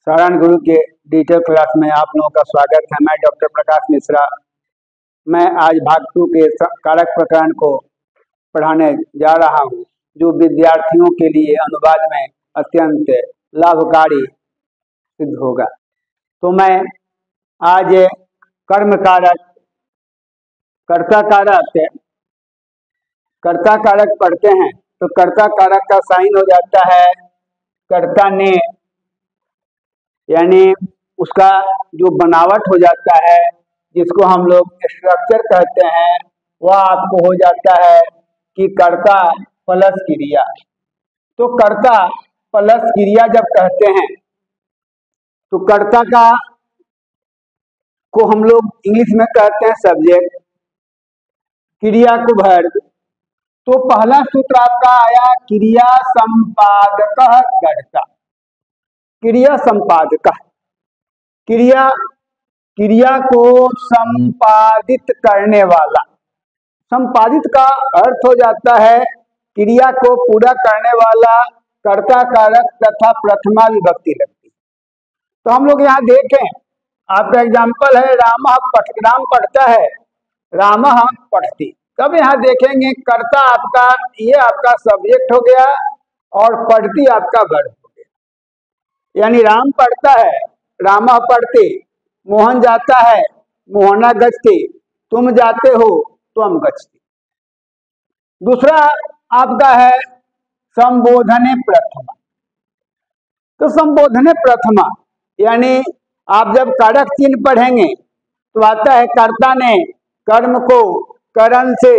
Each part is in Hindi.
सारण गुरु के डिजिटल क्लास में आप लोगों का स्वागत है। मैं डॉक्टर प्रकाश मिश्रा। मैं आज भाग 2 के कारक प्रकरण को पढ़ाने जा रहा हूं, जो विद्यार्थियों के लिए अनुवाद में अत्यंत लाभकारी सिद्ध होगा। तो मैं आज कर्म कारक, कर्ता कारक पढ़ते हैं। तो कर्ता कारक का साइन हो जाता है कर्ता ने, यानी उसका जो बनावट हो जाता है, जिसको हम लोग स्ट्रक्चर कहते हैं, वह आपको हो जाता है कि कर्ता प्लस क्रिया। तो कर्ता प्लस क्रिया जब कहते हैं तो कर्ता को हम लोग इंग्लिश में कहते हैं सब्जेक्ट, क्रिया को वर्ब। तो पहला सूत्र आपका आया क्रिया संपादक कर्ता। क्रिया संपादक, क्रिया को संपादित करने वाला। संपादित का अर्थ हो जाता है क्रिया को पूरा करने वाला कर्ता कारक तथा प्रथमा विभक्ति लगती। तो हम लोग यहाँ देखें, आपका एग्जाम्पल है राम पढ़ता है, राम पढ़ती। तब यहाँ देखेंगे कर्ता आपका, ये आपका सब्जेक्ट हो गया और पढ़ती आपका वर्ब हो गया। यानी राम पढ़ता है, राम पढ़ते, मोहन जाता है, मोहना गच्छति, तुम जाते हो, त्वम गच्छति। दूसरा आपका है संबोधने प्रथमा। तो संबोधने प्रथमा यानी आप जब कारक चिन्ह पढ़ेंगे तो आता है कर्ता ने कर्म को करण से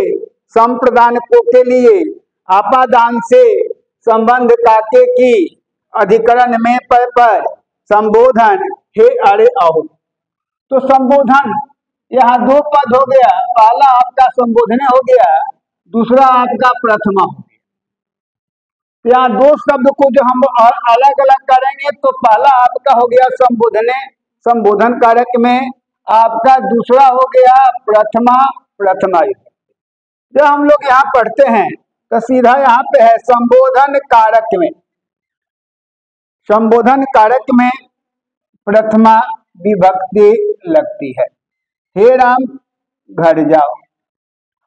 संप्रदान को के लिए आपादान से संबंध काके की अधिकरण में पर संबोधन हे अरे अहो। तो संबोधन यहाँ दो पद हो गया, पहला आपका संबोधने हो गया, दूसरा आपका प्रथमा हो गया। यहाँ दो शब्द को जो हम अलग अलग करेंगे तो पहला आपका हो गया संबोधने, संबोधन कारक में आपका दूसरा हो गया प्रथमा। जब हम लोग यहाँ पढ़ते हैं तो सीधा यहाँ पे है संबोधन कारक में, संबोधन कारक में प्रथमा विभक्ति लगती है। हे राम घर जाओ।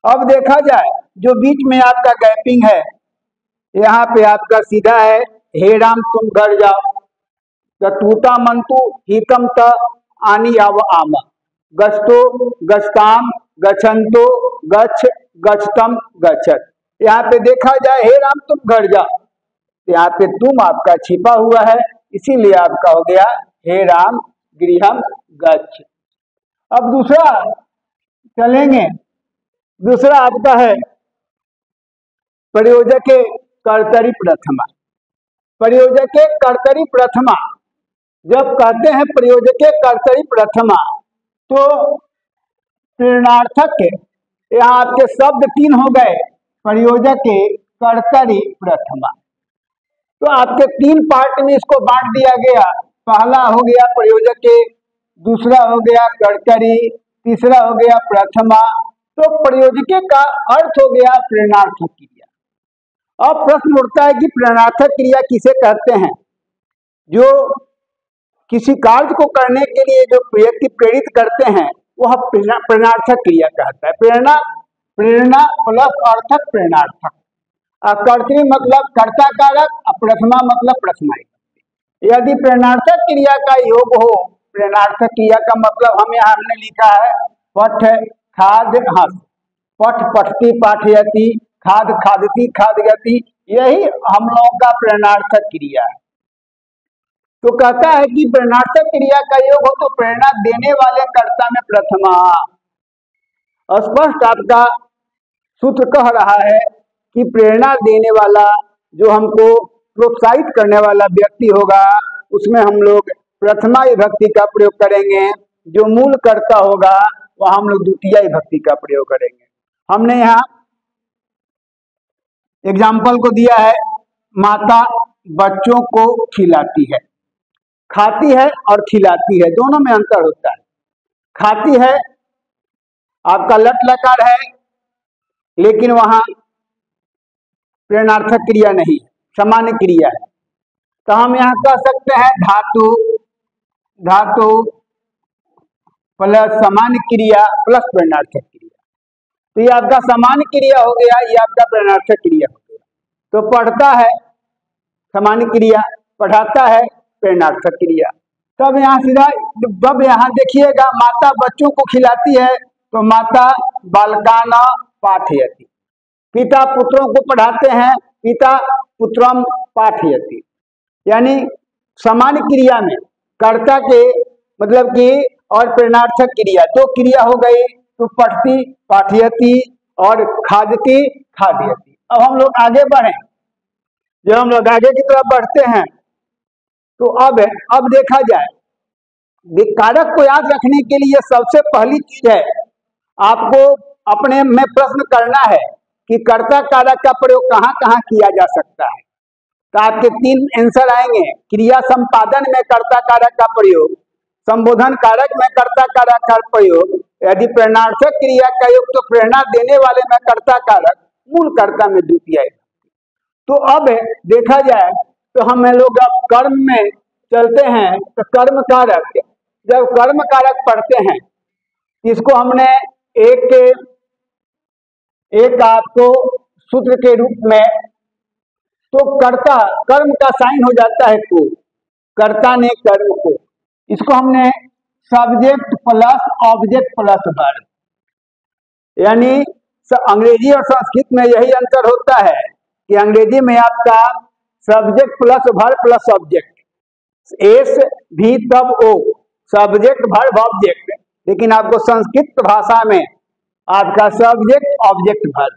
अब देखा जाए जो बीच में आपका गैपिंग है, यहाँ पे आपका सीधा है हे राम तुम घर जाओ। टूटा मंतु हितम त आनी आव आम, गच्छतो गच्छताम, गच्छन्तो गच्छ, गच्छतम गच्छत। यहाँ पे देखा जाए हे राम तुम घर जाओ, यहाँ पे तुम आपका छिपा हुआ है, इसीलिए आपका हो गया हे राम गृहम गच्छ। अब दूसरा चलेंगे, दूसरा आपका है प्रयोजक कर्तरी प्रथमा। प्रयोजक कर्तरी प्रथमा जब कहते हैं प्रयोजक कर्तरी प्रथमा तो प्रेरणार्थक, यहाँ आपके शब्द तीन हो गए, प्रयोजक कर्तरी प्रथमा। तो आपके तीन पार्ट में इसको बांट दिया गया। पहला हो गया प्रयोजक, दूसरा हो गया कर्तरी, तीसरा हो गया प्रथमा। तो प्रयोजक का अर्थ हो गया प्रेरणार्थक क्रिया। अब प्रश्न उठता है कि प्रेरणार्थक क्रिया किसे कहते हैं? जो किसी कार्य को करने के लिए जो व्यक्ति प्रेरित करते हैं वह प्रेरणार्थक क्रिया कहता है। प्रेरणा प्लस अर्थक प्रेरणार्थक। कर्तरी मतलब कर्ता कारक, प्रथमा मतलब प्रथमा। यदि प्रेरणार्थक क्रिया का योग हो, प्रेरणार्थक क्रिया का मतलब हमने लिखा है पठ खाद हस, पठ पठती पाठयति, खाद खादती खादयति, यही हम लोगों का प्रेरणार्थक क्रिया है। तो कहता है कि प्रेरणार्थक क्रिया का योग हो तो प्रेरणा देने वाले कर्ता में प्रथमा। स्पष्ट आपका सूत्र कह रहा है कि प्रेरणा देने वाला, जो हमको प्रोत्साहित करने वाला व्यक्ति होगा, उसमें हम लोग प्रथमा विभक्ति का प्रयोग करेंगे। जो मूल कर्ता होगा वह हम लोग द्वितीय विभक्ति का प्रयोग करेंगे। हमने यहाँ एग्जाम्पल को दिया है, माता बच्चों को खिलाती है। खाती है और खिलाती है, दोनों में अंतर होता है। खाती है आपका लट लकार है, लेकिन वहां प्रेरणार्थक क्रिया नहीं, सामान्य क्रिया है। तो हम यहाँ कह सकते हैं धातु धातु प्लस सामान्य क्रिया प्लस प्रेरणार्थक क्रिया। तो ये आपका सामान्य क्रिया हो गया, ये आपका प्रेरणार्थक क्रिया हो गया। तो पढ़ता है सामान्य क्रिया, पढ़ाता है प्रेरणार्थक क्रिया। तब यहाँ सीधा, जब यहाँ देखिएगा माता बच्चों को खिलाती है तो माता बालकाना पाठयति, पिता पुत्रों को पढ़ाते हैं पिता पुत्रम पाठयति। यानी सामान्य क्रिया में कर्ता के मतलब कि और प्रेरणार्थक क्रिया दो क्रिया हो गई, तो पढ़ती पाठयति और खादती खादयति। अब हम लोग आगे बढ़े, जब हम लोग आगे की तरफ बढ़ते हैं तो अब देखा जाए कारक को याद रखने के लिए सबसे पहली चीज है आपको अपने में प्रश्न करना है कि कर्ता कारक का प्रयोग कहाँ कहाँ किया जा सकता है। तो आपके तीन आंसर आएंगे, क्रिया संपादन में कर्ता कारक का प्रयोग, संबोधन कारक में कर्ता कारक का प्रयोग, यदि प्रेरणार्थक क्रिया का योग तो प्रेरणा देने वाले में कर्ता कारक, मूल कर्ता में द्वितीय। तो अब देखा जाए तो हम लोग अब कर्म में चलते हैं। तो कर्म कारक, जब कर्म कारक पढ़ते हैं इसको हमने एक आपको सूत्र के रूप में, तो कर्ता कर्म का साइन हो जाता है को, कर्ता ने कर्म को, इसको हमने subject plus object plus verb, यानी अंग्रेजी और संस्कृत में यही अंतर होता है कि अंग्रेजी में आपका subject plus verb plus object, S भी तब ओ, सब्जेक्ट वर्ब ऑब्जेक्ट, लेकिन आपको संस्कृत भाषा में आपका सब्जेक्ट ऑब्जेक्ट वर्ब।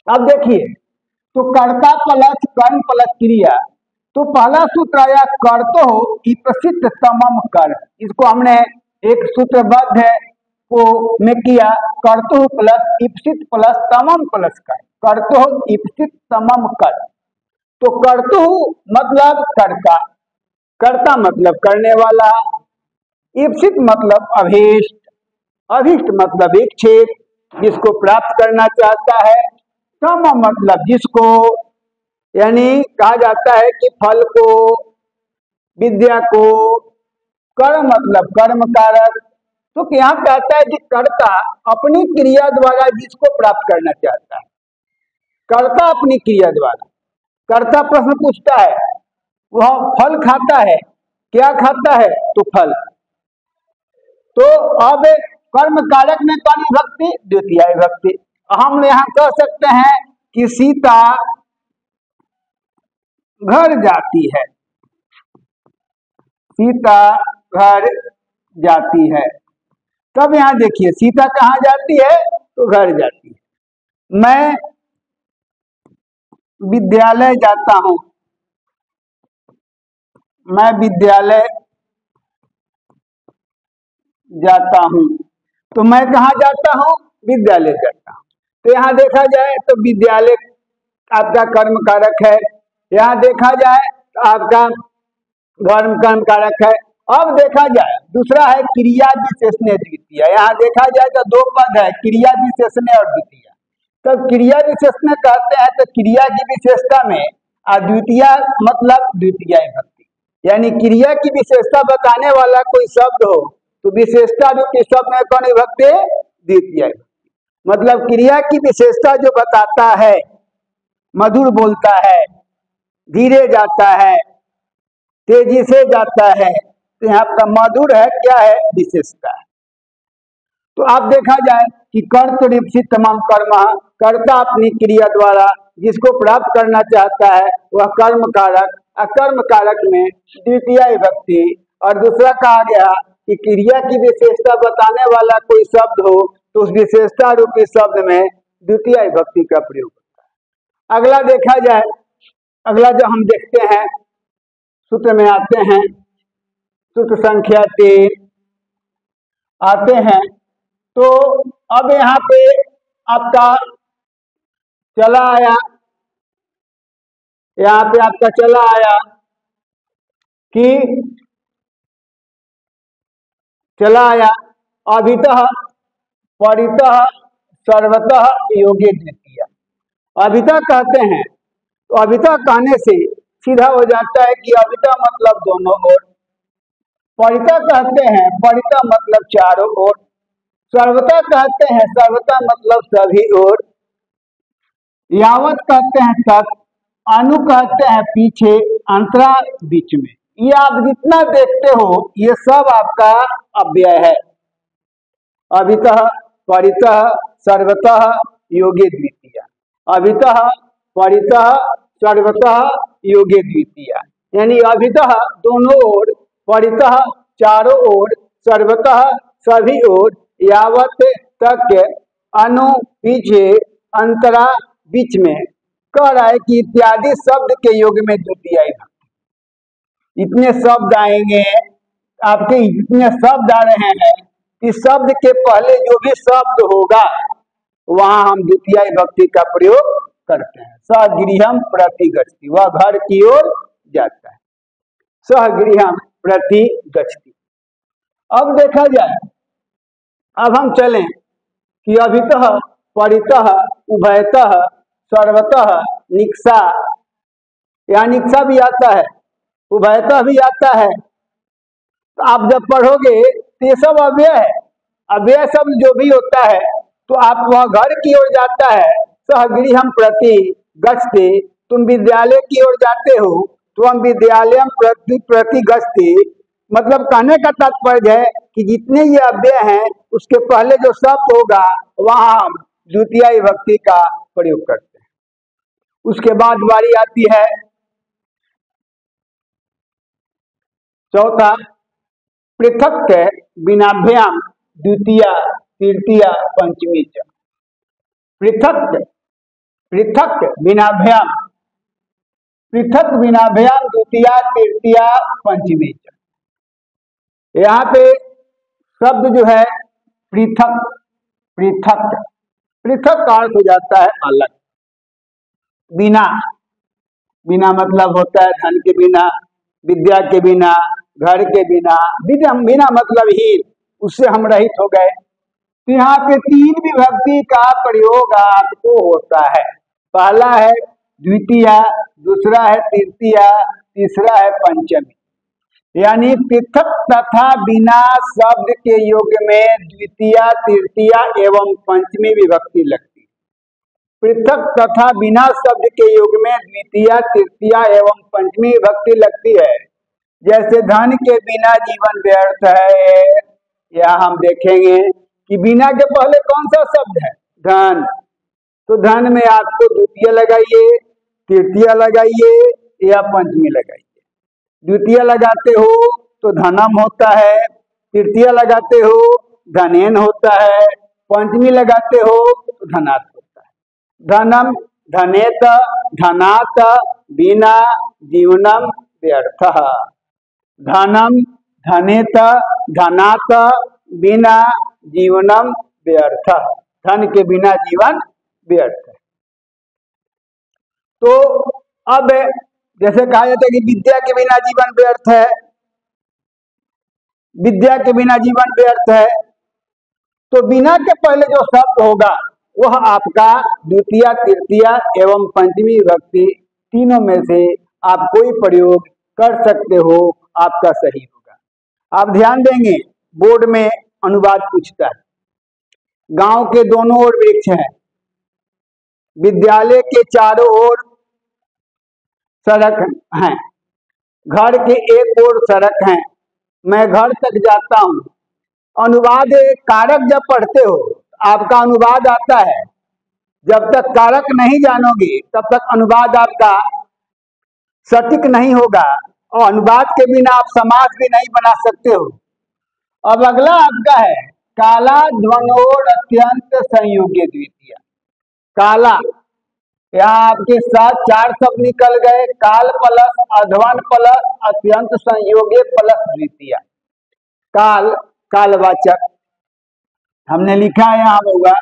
अब देखिए तो कर्ता प्लस कर्म प्लस क्रिया, तो पहला सूत्र आया कर्तो इप्सित तमम कर, इसको हमने एक सूत्रबद्ध है को में किया, कर्तो प्लस इप्सित प्लस तमम प्लस कर, कर्तो इप्सित तमम कर। तो कर्तो मतलब कर्ता, कर्ता मतलब करने वाला, इप्सित मतलब अभीष्ट, अभीष्ट मतलब इच्छित, जिसको प्राप्त करना चाहता है, तम मतलब जिसको, यानी कहा जाता है कि फल को, विद्या को, कर्म मतलब कर्म कारक। तो यहाँ कहता है कि कर्ता अपनी क्रिया द्वारा जिसको प्राप्त करना चाहता है, कर्ता अपनी क्रिया द्वारा, कर्ता प्रश्न पूछता है, वह फल खाता है, क्या खाता है, तो फल। तो अब कर्म कारक में कौन विभक्ति, द्वितीय विभक्ति। हम यहाँ कह सकते हैं कि सीता घर जाती है, सीता घर जाती है। तब यहाँ देखिए सीता कहाँ जाती है, तो घर जाती है। मैं विद्यालय जाता हूं, मैं विद्यालय जाता हूं, तो मैं कहाँ जाता हूं, विद्यालय जाता हूं। तो यहाँ देखा जाए तो विद्यालय आपका कर्म कारक है, यहाँ देखा जाए तो आपका कर्म कारक है। अब देखा जाए दूसरा है क्रिया विशेषण द्वितीय, यहाँ देखा जाए तो दो पद है, क्रिया विशेषण और द्वितीय। तब क्रिया विशेषण कहते हैं तो क्रिया की विशेषता में अद्वितीय मतलब द्वितीय विभक्ति, यानी क्रिया की विशेषता बताने वाला कोई शब्द हो तो विशेषता रूपी शब्द में कौन विभक्ति, द्वितीय विभक्ति। मतलब क्रिया की विशेषता जो बताता है, मधुर बोलता है, धीरे जाता है, तेजी से जाता है, तो यहाँ का मधुर है, क्या है, विशेषता है। तो आप देखा जाए कि कर्तृप्सित तमाम कर्म, कर्ता अपनी क्रिया द्वारा जिसको प्राप्त करना चाहता है वह कर्म कारक, अकर्म कारक में द्वितीय विभक्ति। और दूसरा कहा गया कि क्रिया की विशेषता बताने वाला कोई शब्द हो तो उस विशेषता रूपी शब्द में द्वितीय विभक्ति का प्रयोग होता है। अगला देखा जाए, अगला जो हम देखते हैं सूत्र में आते हैं, सूत्र संख्या 3 आते हैं। तो अब यहाँ पे आपका चला आया, यहाँ पे आपका चला आया कि चला आया अभितः परितः सर्वतः योगे द्वितीय। अभितः कहते हैं तो अभितः कहने से सीधा हो जाता है कि अभितः मतलब दोनों ओर, परिता कहते हैं, परिता मतलब चारों ओर। सर्वता कहते हैं, सर्वता मतलब सभी ओर। यावत कहते हैं तक, अनु कहते हैं पीछे, अंतरा बीच में। ये आप जितना देखते हो ये सब आपका अव्यय है। अभितः, परितः, सर्वतः, योगे द्वितीया। अभितः, परितः, सर्वतः, योगे द्वितीया। यानी अभितः दोनों ओर, परितः चारों ओर, सर्वतः सभी ओर, यावत तक, अनु पीछे, अंतरा बीच में। कह रहा है कि इत्यादि शब्द के योग में द्वितीया विभक्ति। इतने शब्द आएंगे आपके, इतने शब्द आ रहे हैं, इस शब्द के पहले जो भी शब्द होगा वहां हम द्वितीया विभक्ति का प्रयोग करते हैं। सगृहम प्रति गच्छति, वह घर की ओर जाता है। सगृहम प्रति गच्छति। अब देखा जाए, अब हम चलें कि अभितः, परितः, उभयतः, सर्वतः, निक्सा, या निक्सा भी आता है, उभयतः भी आता है। तो आप जब पढ़ोगे तो ये सब अव्यय है। अव्यय शब्द जो भी होता है तो आप वह घर की ओर जाता है। सहगृहम प्रति गच्छति, तुम विद्यालय की ओर जाते हो तो हम विद्यालय प्रति गच्छति। मतलब कहने का तात्पर्य है कि जितने ये अव्यय हैं उसके पहले जो शब्द होगा वहां हम द्वितीया विभक्ति का प्रयोग करते हैं। उसके बाद बारी आती है चौथा, पृथक विनाभ्याम द्वितीया तृतीया पंचमी च। पृथक, पृथक विनाभ्याम, पृथक विनाभ्याम द्वितीया तृतीया पंचमी च। यहाँ पे शब्द जो है पृथक, पृथक, पृथक का अर्थ हो जाता है अलग। बिना, बिना मतलब होता है धन के बिना, विद्या के बिना, घर के बिना। बिना मतलब हीन, उससे हम रहित हो गए। तो यहाँ पे तीन विभक्ति का प्रयोग आपको होता है। पहला है द्वितीया, दूसरा है तृतीया, तीसरा है पंचमी। यानी पृथक तथा बिना शब्द के योग में द्वितीया, तृतीया एवं पंचमी विभक्ति लगती है। पृथक तथा बिना शब्द के योग में द्वितीया, तृतीया एवं पंचमी विभक्ति लगती है। जैसे धन के बिना जीवन व्यर्थ है, या हम देखेंगे कि बिना के पहले कौन सा शब्द है? धन। तो धन में आपको द्वितीय लगाइए, तृतीय लगाइए या पंचमी लगाइए। द्वितीय लगाते हो तो धनम होता है, तृतीय लगाते हो धनेन होता है, पंचमी लगाते हो तो धनात् होता है। धनम, धनेत, धनात्, बिना जीवनम व्यर्थः। धनम, धनेत, धनात्, बिना जीवनम व्यर्थः। धन के बिना जीवन व्यर्थ है। तो अब जैसे कहा जाता है कि विद्या के बिना जीवन व्यर्थ है, विद्या के बिना जीवन व्यर्थ है, तो बिना के पहले जो शब्द होगा वह आपका द्वितीया, तृतीया एवं पंचमी विभक्ति तीनों में से आप कोई प्रयोग कर सकते हो, आपका सही होगा। आप ध्यान देंगे बोर्ड में अनुवाद पूछता है। गांव के दोनों ओर वृक्ष हैं, विद्यालय के चारों ओर सड़क हैं, घर के एक ओर सड़क है, मैं घर तक जाता हूँ। अनुवाद कारक जब पढ़ते हो आपका अनुवाद आता है। जब तक कारक नहीं जानोगे तब तक अनुवाद आपका सटीक नहीं होगा, और अनुवाद के बिना आप समास भी नहीं बना सकते हो। अब अगला आपका है काला ध्वनोर अत्यंत संयोग्य द्वितीया। काला, यहाँ आपके साथ चार शब्द निकल गए, काल प्लस अध्वन प्लस अत्यंत संयोग्य प्लस द्वितीया। काल, कालवाचक हमने लिखा है यहाँ होगा,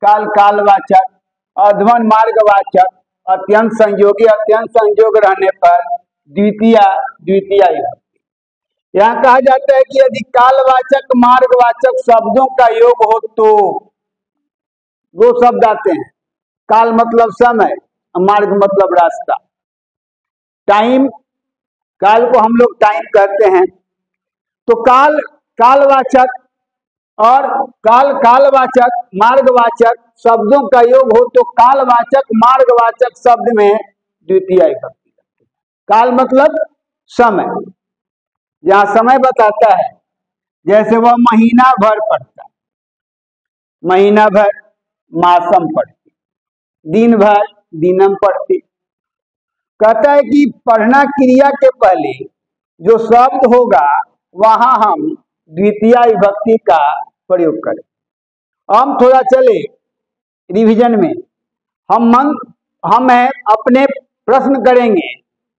काल कालवाचक, अध्वन मार्गवाचक, अत्यंत संयोगी अत्यंत संयोग रहने पर द्वितीया, द्वितीया विभक्ति। यहाँ कहा जाता है कि यदि कालवाचक मार्गवाचक शब्दों का योग हो तो दो शब्द आते हैं। काल मतलब समय, मार्ग मतलब रास्ता। टाइम, काल को हम लोग टाइम कहते हैं, तो काल कालवाचक और कालवाचक मार्गवाचक शब्दों का योग हो तो कालवाचक मार्गवाचक शब्द में द्वितीय विभक्ति। काल मतलब समय, जहाँ समय बताता है, जैसे वह महीना भर पढ़ता, महीना भर मासम पढ़ती, दिन भर दिनम पढ़ती। कहता है कि पढ़ना क्रिया के पहले जो शब्द होगा वहां हम द्वितीय विभक्ति का प्रयोग करें। हम थोड़ा चले रिवीजन में, हम अपने प्रश्न करेंगे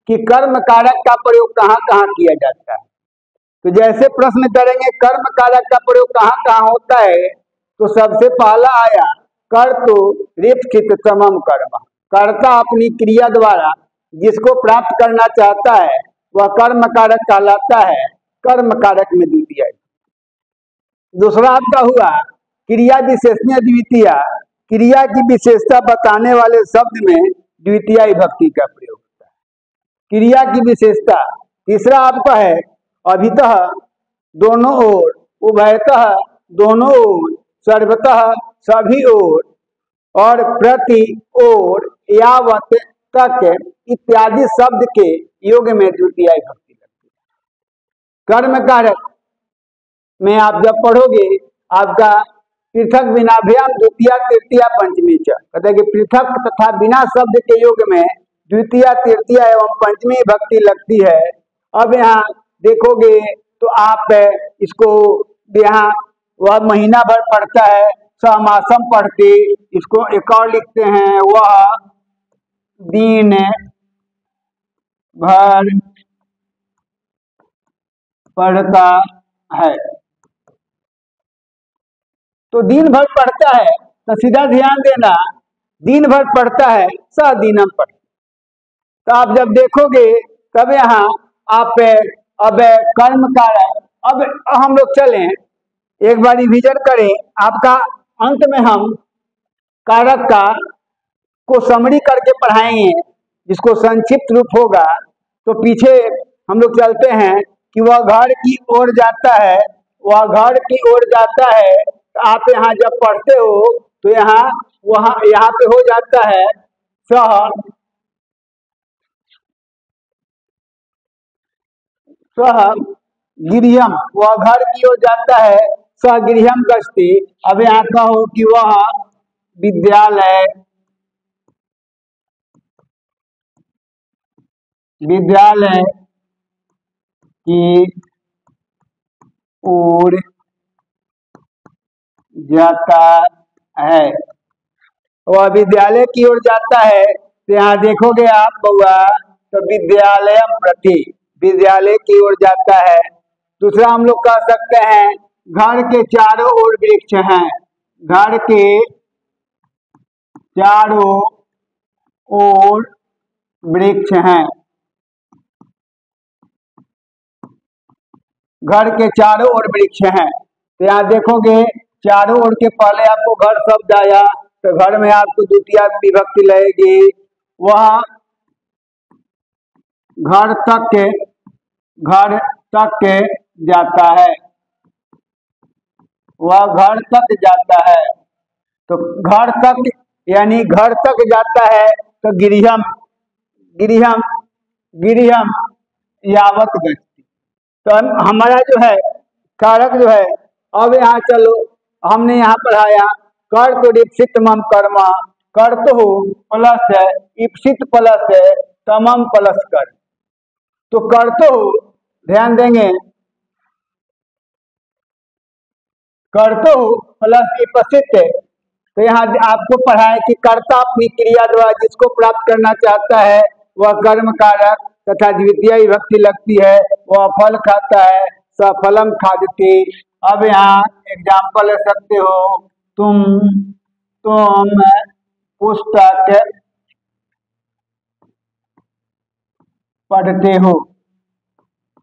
कि कर्म कारक का प्रयोग कहाँ कहाँ किया जाता है। तो जैसे प्रश्न करेंगे कर्म कारक का प्रयोग कहाँ कहाँ होता है, तो सबसे पहला आया कर तो रिप्सित समम कर्म। कर्ता अपनी क्रिया द्वारा जिसको प्राप्त करना चाहता है वह कर्म कारक कहलाता है, कर्म कारक में द्वितीय। दूसरा आपका हुआ क्रिया विशेषण द्वितीय, क्रिया की विशेषता बताने वाले शब्द में द्वितीय विभक्ति का प्रयोग होता है, क्रिया की विशेषता। तीसरा आपका है अभितः दोनों ओर, उभयतः दोनों ओर, सर्वतः सभी ओर, और प्रति ओर, यावत तक इत्यादि शब्द के योग में द्वितीय विभक्ति लगती है। कर्म कारक में आप जब पढ़ोगे आपका पृथक विनाभ्याम द्वितीय तृतीय पंचमी च, कहते हैं कि पृथक तथा बिना शब्द के योग में द्वितीय तृतीय एवं पंचमी विभक्ति लगती है। अब यहाँ देखोगे तो आप इसको, यहाँ वह महीना भर पढ़ता है, समासम पढ़ते, इसको एक और लिखते हैं, वह दिन भर पढ़ता है। तो दिन भर पढ़ता है तो सीधा ध्यान देना, दिन भर पढ़ता है स दिनम पढ़ता। तो आप जब देखोगे तब यहाँ आप अब कर्म कारक, अब हम लोग चलें एक बार रिवीजन करें, आपका अंत में हम कारक का को समरी करके पढ़ाएंगे जिसको संक्षिप्त रूप होगा। तो पीछे हम लोग चलते हैं कि वह घर की ओर जाता है, वह घर की ओर जाता है। तो आप यहाँ जब पढ़ते हो तो यहाँ पे हो जाता है सह गृहम, वह घर की ओर जाता है, सह गृहम गस्ती। अब यहाँ कहो कि वह विद्यालय की ओर जाता है, वह विद्यालय की ओर जाता है। तो यहाँ देखोगे आप बउआ तो विद्यालय प्रति, विद्यालय की ओर जाता है। दूसरा हम लोग कह सकते हैं घर के चारों ओर वृक्ष हैं, घर के चारों ओर वृक्ष हैं, घर के चारों ओर वृक्ष हैं। तो यहाँ देखोगे चारों ओर के पहले आपको घर शब्द आया तो घर में आपको द्वितीय विभक्ति लगेगी। वह घर तक जाता है, वह घर तक जाता है। तो घर तक यानी घर तक जाता है तो गृहम यावत गति। तो हमारा जो है कारक जो है, अब यहाँ चलो हमने यहाँ पढ़ाया कर तो इप्सित मम कर्मा, कर तो प्लस है इप्सित प्लस है तमम प्लस कर। तो कर तो ध्यान देंगे, कर तो प्लस इप्सित। तो यहाँ आपको पढ़ाया कि कर्ता अपनी क्रिया द्वारा जिसको प्राप्त करना चाहता है वह कर्म कारक तथा द्वितीय विभक्ति लगती है, वह फल खाता है, सफलम खादते। अब यहाँ एग्जाम्पल ले सकते हो, तुम पुस्तक पढ़ते हो,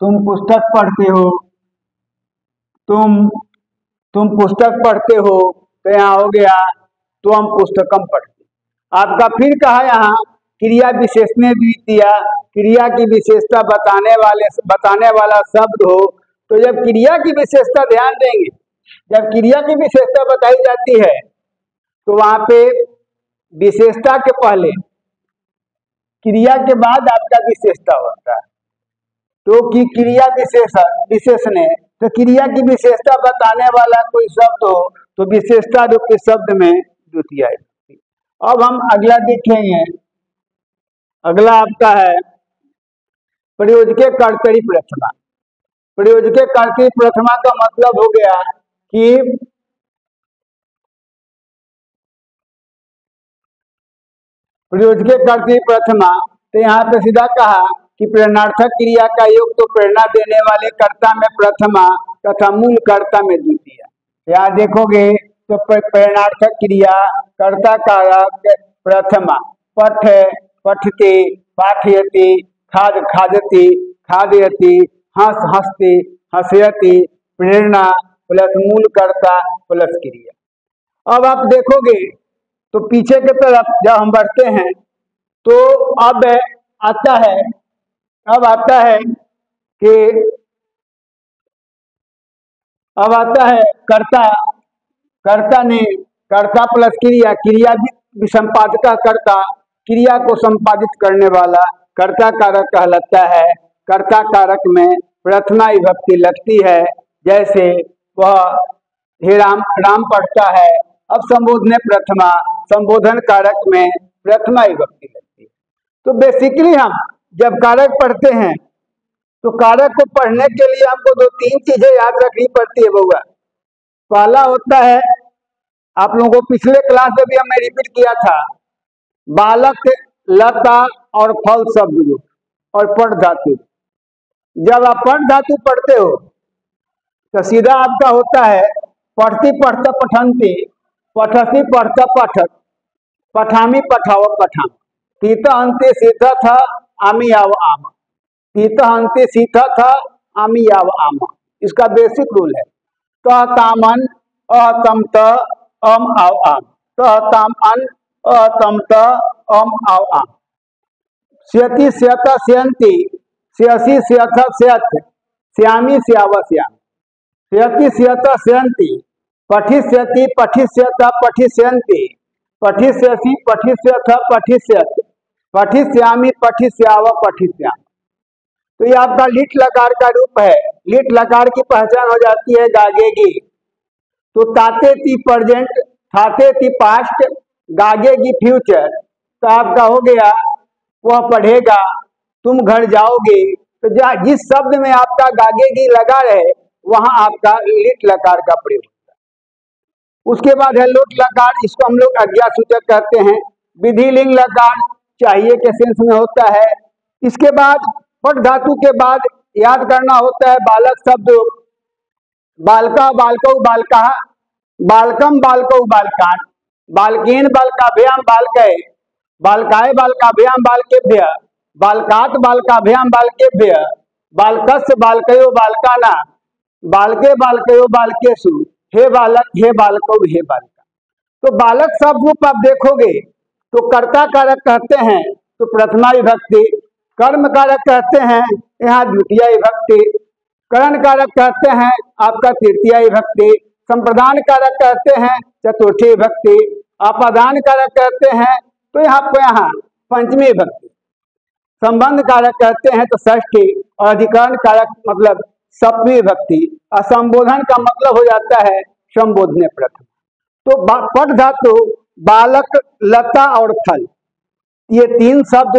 तुम पुस्तक पढ़ते हो, तुम पुस्तक पढ़ते हो। तो यहाँ हो गया तो हम पुस्तकम पढ़ते। आपका फिर कहा यहाँ क्रिया विशेषण द्वितीय, क्रिया की विशेषता बताने वाला शब्द हो तो जब क्रिया की विशेषता ध्यान देंगे, जब क्रिया की विशेषता बताई जाती है तो वहां पे विशेषता के पहले क्रिया के बाद आपका विशेषता होता है। तो कि क्रिया विशेषण है, तो क्रिया की विशेषता बताने वाला कोई शब्द हो तो विशेषता रूपी शब्द में द्वितीय विभक्ति। अब हम अगला देखेंगे, अगला आपका है प्रयोजके कर्तरी प्रथमा। प्रयोजके कर्तरी प्रथमा का मतलब हो गया कि प्रयोजके कर्तरी प्रथमा, तो यहाँ पे सीधा कहा कि प्रेरणार्थक क्रिया का योग तो प्रेरणा देने वाले कर्ता में प्रथमा तथा मूल कर्ता में द्वितीय। यहाँ देखोगे तो प्रेरणार्थक क्रिया कर्ता कारक प्रथमा, पठ पठते, पाठयति, खाद खादति, खादयति, हंस हंसति, हंसयति, प्रेरणा प्लस मूल कर्ता प्लस क्रिया। अब आप देखोगे तो पीछे की तरफ जब हम बढ़ते हैं तो अब आता है कि अब आता है कर्ता, कर्ता ने कर्ता प्लस क्रिया, क्रिया भी संपादक कर्ता, क्रिया को संपादित करने वाला कर्ता कारक कहलाता है। कर्ता कारक में प्रथमा विभक्ति लगती है, जैसे वह हे राम, राम पढ़ता है, अब संबोधन प्रथमा, संबोधन कारक में प्रथमा विभक्ति लगती है। तो बेसिकली हम जब कारक पढ़ते हैं तो कारक को पढ़ने के लिए हमको दो तीन चीजें याद रखनी पड़ती है बउआ। पहला होता है, आप लोगों को पिछले क्लास में भी हमने रिपीट किया था, बालक, लता और फल शब्द और पठ धातु। जब आप पठ धातु पढ़ते हो तो सीधा आपका होता है पढ़ती पढ़ता पठंती, पठती पढ़ता पठत, पठामी पठाव पठाम, तीता अंत्य सीता था आमी आव आम, तीता अंत्य सीता था आमी आव आम। इसका बेसिक रूल है त तामन अतम त अम आव आम, त ताम अन अतम त अम आव आम। स्यति स्यत स्यंती, स्यसी स्यथ स्यथ, श्यामी श्याव श्याम, स्यति स्यत स्यंती, पठिष्यति पठिष्यत पठिष्यन्ति, पठिष्यसि पठिष्यथ पठिष्यत, पठिष्यामि पठिष्याव पठिष्याम। तो ये आपका लिट लकार का रूप है। लिट लकार की पहचान हो जाती है गागेगी। तो ताते ती प्रेजेंट, थाते ती पास्ट, गागेगी फ्यूचर। तो आपका हो गया वह पढ़ेगा, तुम घर जाओगे। तो जिस शब्द में आपका गागेगी लगा रहे वहां आपका लिट लकार का प्रयोग। उसके बाद है लोट लकार, इसको हम लोग अज्ञा सूचक कहते हैं। विधि लिंग लकार चाहिए के सेंस में होता है। इसके बाद पठ धातु के बाद याद करना होता है बालक शब्द, बालका बालकौ बालका, बालकम बालकौ बालकान, बालकेन बालकाभ्याम बालकै, बालकाय बालकाभ्याम बालकेभ्य, बालकात बालकाभ्याम बालकेभ्य, बालकस्य बालकयो बालकाना, बालके बालकयो बालकेषु, हे बालक हे बालको हे बालिका। तो बालक शब्द रूप आप देखोगे तो कर्ता कारक कहते हैं तो प्रथमा विभक्ति, कर्म कारक कहते हैं यहाँ द्वितीय विभक्ति, करण कारक कहते हैं आपका तृतीय विभक्ति, संप्रदान कारक कहते हैं चतुर्थी विभक्ति, अपादान कारक कहते हैं तो यहाँ पंचमी विभक्ति, संबंध कारक कहते हैं तो षष्ठी, और अधिकरण कारक मतलब सप्तमी विभक्ति, और संबोधन का मतलब हो जाता है संबोधने प्रथम। तो पठ धातु बालक, लता और फल, ये तीन शब्द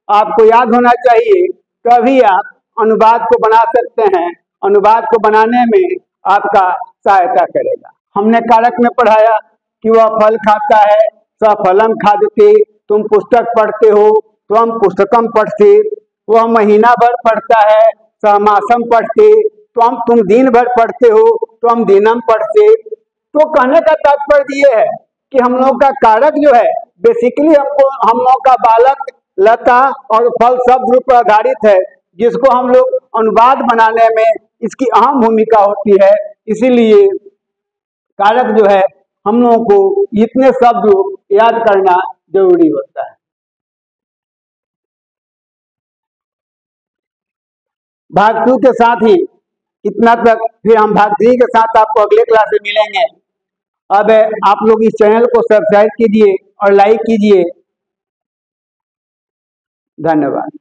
आपको याद होना चाहिए, तभी आप अनुवाद को बना सकते हैं। अनुवाद को बनाने में आपका सहायता करेगा। हमने कारक में पढ़ाया कि वह फल खाता है, सफलम खादते, तुम पुस्तक पढ़ते हो तो हम पुस्तकम पढ़ते, वह महीना भर पढ़ता है, सहमासम पढ़ते, तो तुम दिन भर पढ़ते हो तो हम दिनम पढ़ते। तो कहने का तात्पर्य ये है कि हम लोग का कारक जो है बेसिकली हम लोग का बालक, लता और फल शब्द रूप पर आधारित है, जिसको हम लोग अनुवाद बनाने में इसकी अहम भूमिका होती है। इसीलिए कारक जो है हम लोगों को इतने शब्द याद करना जरूरी होता है। भाग 2 के साथ ही इतना तक, फिर हम भाग 3 के साथ आपको अगले क्लास में मिलेंगे। अब आप लोग इस चैनल को सब्सक्राइब कीजिए और लाइक कीजिए। धन्यवाद।